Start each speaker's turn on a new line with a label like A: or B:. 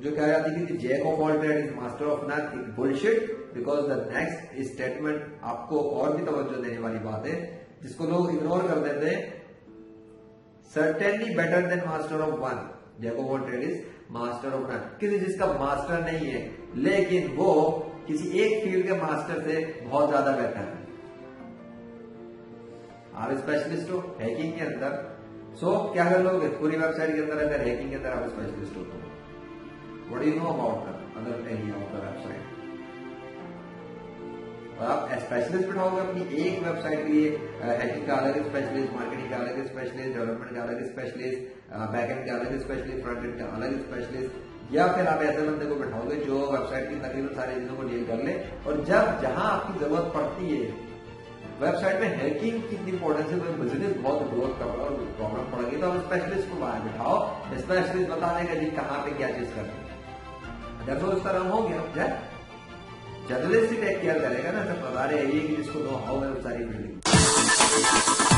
A: जो कह जाती है कि jack of all trade is master of none, एक bullshit, because the next statement आपको और भी तवज्जो देने वाली बात है जिसको लोग इग्नोर कर देते हैं। Certainly better than master of one, jack of all trade is master of none. किसी चीज का मास्टर नहीं है लेकिन वो किसी एक फील्ड के मास्टर से बहुत ज्यादा बेहतर है। आप स्पेशलिस्ट हो हैकिंग के अंदर, सो क्या कर लोगे पूरी वेबसाइट के अंदर, अगर हैकिंग के अंदर आप स्पेशलिस्ट हो तो what do you know about the other area of the website. और आप स्पेशलिस्ट बिठाओगे अपनी एक वेबसाइट के लिए, हैकिंग का अलग स्पेशलिस्ट, मार्केटिंग का अलग स्पेशलिस्ट, डेवलपमेंट का अलग स्पेशलिस्ट, बैकएंड का अलग स्पेशलिस्ट, फ्रंट एंड का अलग स्पेशलिस्ट, या फिर आप ऐसे बंदे को बिठाओगे जो वेबसाइट की तकरीबन सारी चीजों को डील कर ले, और जब जहां आपकी जरूरत पड़ती है वेबसाइट में हैकिंग कितनी इंपॉर्टेंस है, बिजनेस बहुत ग्रोथ कर रहा है और प्रॉब्लम पड़ गई, तो आप स्पेशलिस्ट को बाहर बिठाओ, स्पेशलिस्ट बता देगा जी कहाँ पे क्या चीज करनी है। जब उस तरह हो गया जर्नलिस्ट ही टेक केयर करेगा ना, सब बता रहे हैं ये कि जिसको नो हाउ है वो सारी बिल्डिंग